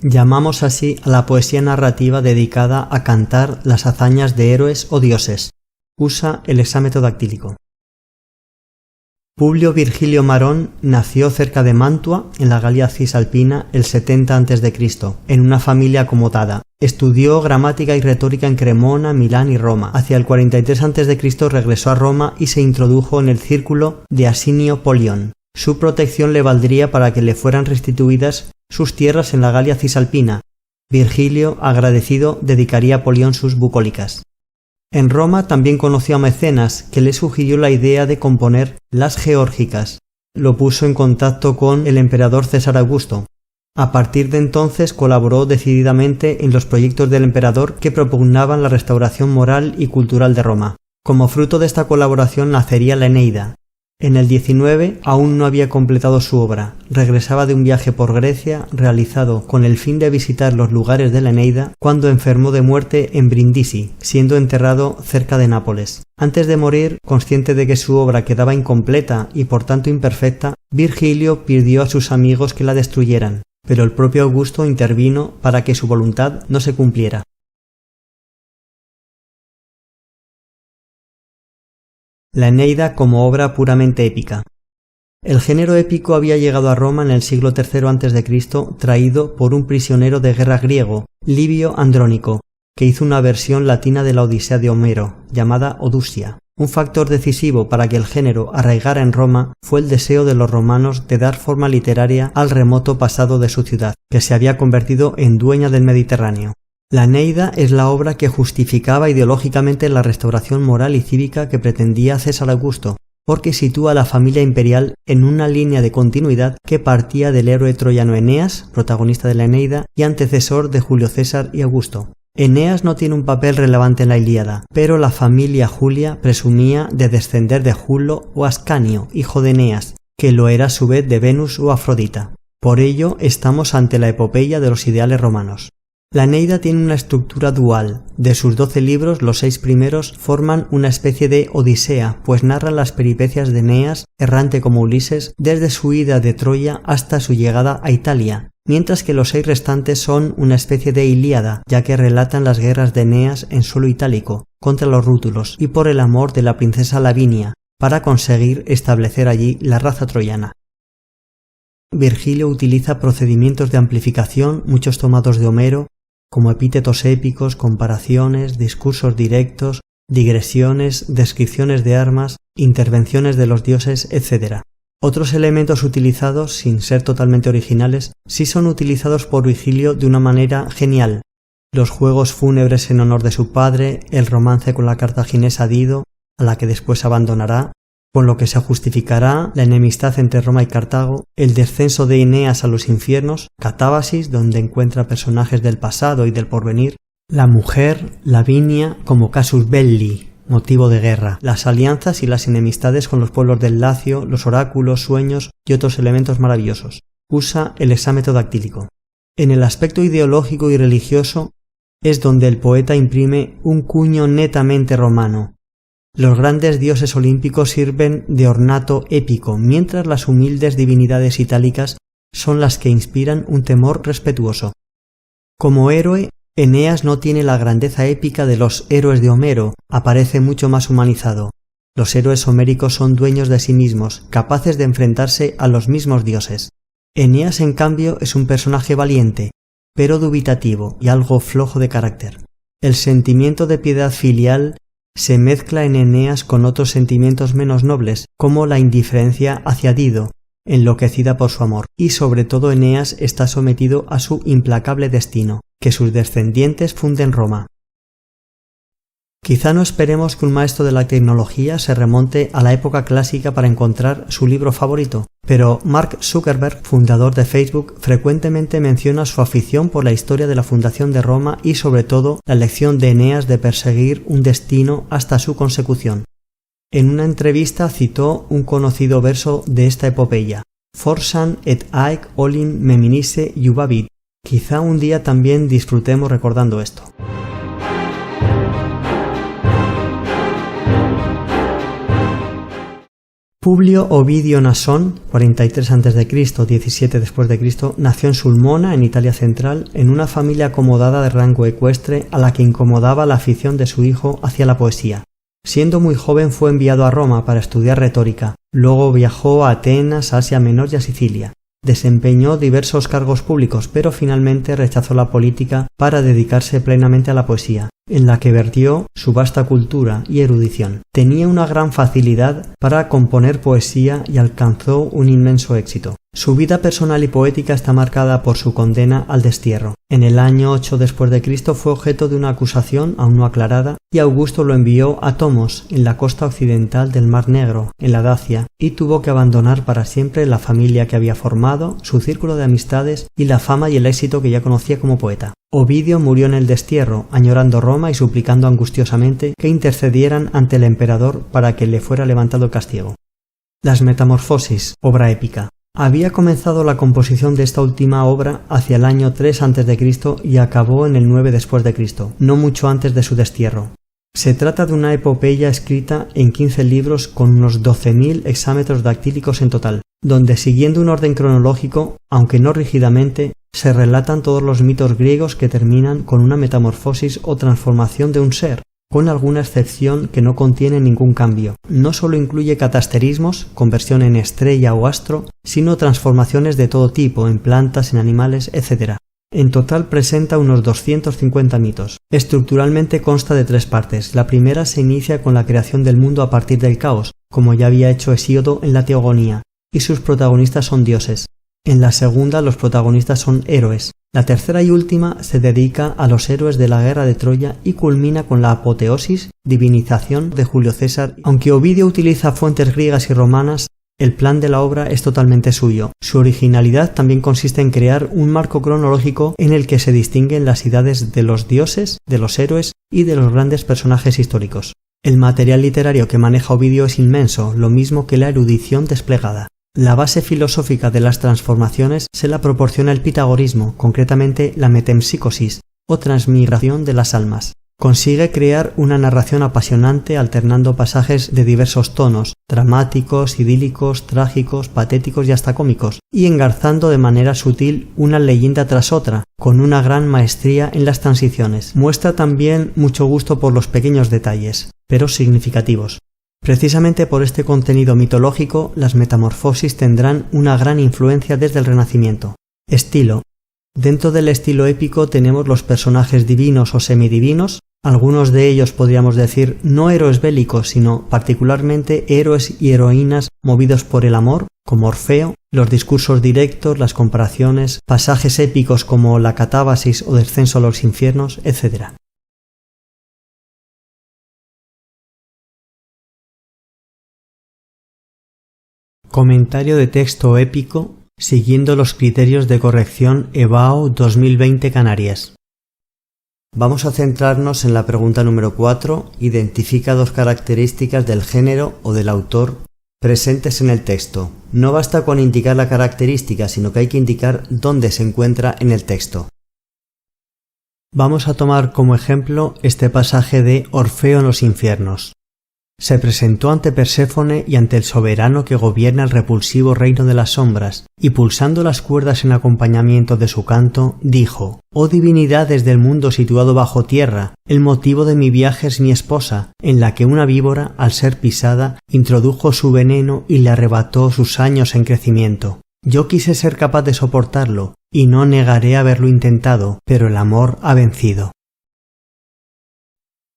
Llamamos así a la poesía narrativa dedicada a cantar las hazañas de héroes o dioses. Usa el hexámetro dactílico. Publio Virgilio Marón nació cerca de Mantua, en la Galia Cisalpina, el 70 a.C., en una familia acomodada. Estudió gramática y retórica en Cremona, Milán y Roma. Hacia el 43 a.C. regresó a Roma y se introdujo en el círculo de Asinio Polión. Su protección le valdría para que le fueran restituidas sus tierras en la Galia Cisalpina. Virgilio, agradecido, dedicaría a Polión sus bucólicas. En Roma también conoció a Mecenas, que le sugirió la idea de componer las Geórgicas. Lo puso en contacto con el emperador César Augusto. A partir de entonces colaboró decididamente en los proyectos del emperador que propugnaban la restauración moral y cultural de Roma. Como fruto de esta colaboración nacería la Eneida. En el 19 aún no había completado su obra. Regresaba de un viaje por Grecia realizado con el fin de visitar los lugares de la Eneida cuando enfermó de muerte en Brindisi, siendo enterrado cerca de Nápoles. Antes de morir, consciente de que su obra quedaba incompleta y por tanto imperfecta, Virgilio pidió a sus amigos que la destruyeran, pero el propio Augusto intervino para que su voluntad no se cumpliera. La Eneida como obra puramente épica. El género épico había llegado a Roma en el siglo III a.C., traído por un prisionero de guerra griego, Livio Andrónico, que hizo una versión latina de la Odisea de Homero, llamada Odusia. Un factor decisivo para que el género arraigara en Roma fue el deseo de los romanos de dar forma literaria al remoto pasado de su ciudad, que se había convertido en dueña del Mediterráneo. La Eneida es la obra que justificaba ideológicamente la restauración moral y cívica que pretendía César Augusto, porque sitúa a la familia imperial en una línea de continuidad que partía del héroe troyano Eneas, protagonista de la Eneida, y antecesor de Julio César y Augusto. Eneas no tiene un papel relevante en la Ilíada, pero la familia Julia presumía de descender de Julo o Ascanio, hijo de Eneas, que lo era a su vez de Venus o Afrodita. Por ello estamos ante la epopeya de los ideales romanos. La Eneida tiene una estructura dual. De sus 12 libros, los 6 primeros forman una especie de odisea, pues narran las peripecias de Eneas, errante como Ulises, desde su huida de Troya hasta su llegada a Italia, mientras que los 6 restantes son una especie de Ilíada, ya que relatan las guerras de Eneas en suelo itálico, contra los rútulos, y por el amor de la princesa Lavinia, para conseguir establecer allí la raza troyana. Virgilio utiliza procedimientos de amplificación, muchos tomados de Homero, como epítetos épicos, comparaciones, discursos directos, digresiones, descripciones de armas, intervenciones de los dioses, etc. Otros elementos utilizados, sin ser totalmente originales, sí son utilizados por Virgilio de una manera genial. Los juegos fúnebres en honor de su padre, el romance con la cartaginesa Dido, a la que después abandonará, con lo que se justificará la enemistad entre Roma y Cartago, el descenso de Eneas a los infiernos, Catábasis, donde encuentra personajes del pasado y del porvenir, la mujer, Lavinia, como casus belli, motivo de guerra, las alianzas y las enemistades con los pueblos del Lacio, los oráculos, sueños y otros elementos maravillosos. Usa el hexámetro dactílico. En el aspecto ideológico y religioso es donde el poeta imprime un cuño netamente romano. Los grandes dioses olímpicos sirven de ornato épico, mientras las humildes divinidades itálicas son las que inspiran un temor respetuoso. Como héroe, Eneas no tiene la grandeza épica de los héroes de Homero, aparece mucho más humanizado. Los héroes homéricos son dueños de sí mismos, capaces de enfrentarse a los mismos dioses. Eneas, en cambio, es un personaje valiente, pero dubitativo y algo flojo de carácter. El sentimiento de piedad filial se mezcla en Eneas con otros sentimientos menos nobles, como la indiferencia hacia Dido, enloquecida por su amor, y sobre todo Eneas está sometido a su implacable destino, que sus descendientes funden Roma. Quizá no esperemos que un maestro de la tecnología se remonte a la época clásica para encontrar su libro favorito, pero Mark Zuckerberg, fundador de Facebook, frecuentemente menciona su afición por la historia de la fundación de Roma y sobre todo la elección de Eneas de perseguir un destino hasta su consecución. En una entrevista citó un conocido verso de esta epopeya: Forsan et haec olim meminisse juvabit. Quizá un día también disfrutemos recordando esto. Publio Ovidio Nasón, 43 a.C., 17 después de Cristo, nació en Sulmona, en Italia central, en una familia acomodada de rango ecuestre a la que incomodaba la afición de su hijo hacia la poesía. Siendo muy joven fue enviado a Roma para estudiar retórica. Luego viajó a Atenas, Asia Menor y a Sicilia. Desempeñó diversos cargos públicos, pero finalmente rechazó la política para dedicarse plenamente a la poesía, en la que vertió su vasta cultura y erudición. Tenía una gran facilidad para componer poesía y alcanzó un inmenso éxito. Su vida personal y poética está marcada por su condena al destierro. En el año 8 después de Cristo fue objeto de una acusación aún no aclarada y Augusto lo envió a Tomos, en la costa occidental del Mar Negro, en la Dacia, y tuvo que abandonar para siempre la familia que había formado, su círculo de amistades y la fama y el éxito que ya conocía como poeta. Ovidio murió en el destierro, añorando Roma y suplicando angustiosamente que intercedieran ante el emperador para que le fuera levantado el castigo. Las Metamorfosis, obra épica. Había comenzado la composición de esta última obra hacia el año 3 a.C. y acabó en el 9 después de Cristo, no mucho antes de su destierro. Se trata de una epopeya escrita en 15 libros con unos 12.000 hexámetros dactílicos en total, donde siguiendo un orden cronológico, aunque no rígidamente, se relatan todos los mitos griegos que terminan con una metamorfosis o transformación de un ser, con alguna excepción que no contiene ningún cambio. No solo incluye catasterismos, conversión en estrella o astro, sino transformaciones de todo tipo, en plantas, en animales, etc. En total presenta unos 250 mitos. Estructuralmente consta de 3 partes. La primera se inicia con la creación del mundo a partir del caos, como ya había hecho Hesíodo en la Teogonía, y sus protagonistas son dioses. En la segunda los protagonistas son héroes. La tercera y última se dedica a los héroes de la guerra de Troya y culmina con la apoteosis, divinización de Julio César. Aunque Ovidio utiliza fuentes griegas y romanas, el plan de la obra es totalmente suyo. Su originalidad también consiste en crear un marco cronológico en el que se distinguen las edades de los dioses, de los héroes y de los grandes personajes históricos. El material literario que maneja Ovidio es inmenso, lo mismo que la erudición desplegada. La base filosófica de las transformaciones se la proporciona el pitagorismo, concretamente la metempsicosis, o transmigración de las almas. Consigue crear una narración apasionante alternando pasajes de diversos tonos, dramáticos, idílicos, trágicos, patéticos y hasta cómicos, y engarzando de manera sutil una leyenda tras otra, con una gran maestría en las transiciones. Muestra también mucho gusto por los pequeños detalles, pero significativos. Precisamente por este contenido mitológico, las metamorfosis tendrán una gran influencia desde el Renacimiento. Estilo. Dentro del estilo épico tenemos los personajes divinos o semidivinos, algunos de ellos podríamos decir no héroes bélicos, sino particularmente héroes y heroínas movidos por el amor, como Orfeo, los discursos directos, las comparaciones, pasajes épicos como la catábasis o descenso a los infiernos, etc. Comentario de texto épico siguiendo los criterios de corrección EBAO 2020 Canarias. Vamos a centrarnos en la pregunta número 4. Identifica 2 características del género o del autor presentes en el texto. No basta con indicar la característica, sino que hay que indicar dónde se encuentra en el texto. Vamos a tomar como ejemplo este pasaje de Orfeo en los infiernos. Se presentó ante Perséfone y ante el soberano que gobierna el repulsivo reino de las sombras, y pulsando las cuerdas en acompañamiento de su canto, dijo: «Oh divinidades del mundo situado bajo tierra, el motivo de mi viaje es mi esposa, en la que una víbora, al ser pisada, introdujo su veneno y le arrebató sus años en crecimiento. Yo quise ser capaz de soportarlo, y no negaré haberlo intentado, pero el amor ha vencido».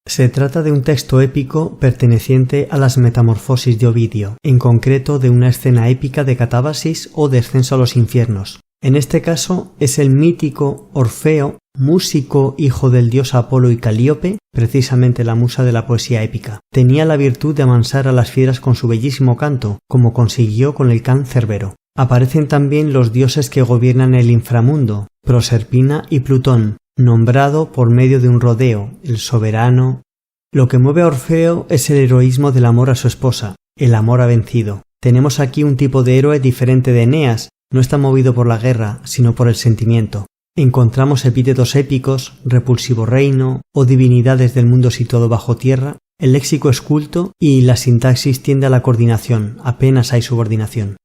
Se trata de un texto épico perteneciente a las Metamorfosis de Ovidio, en concreto de una escena épica de catábasis o descenso a los infiernos. En este caso es el mítico Orfeo, músico hijo del dios Apolo y Calíope, precisamente la musa de la poesía épica. Tenía la virtud de amansar a las fieras con su bellísimo canto, como consiguió con el can Cerbero. Aparecen también los dioses que gobiernan el inframundo, Proserpina y Plutón, nombrado por medio de un rodeo, el soberano. Lo que mueve a Orfeo es el heroísmo del amor a su esposa. El amor ha vencido. Tenemos aquí un tipo de héroe diferente de Eneas, no está movido por la guerra, sino por el sentimiento. Encontramos epítetos épicos, repulsivo reino o divinidades del mundo situado bajo tierra, El léxico es culto y la sintaxis tiende a la coordinación, apenas hay subordinación.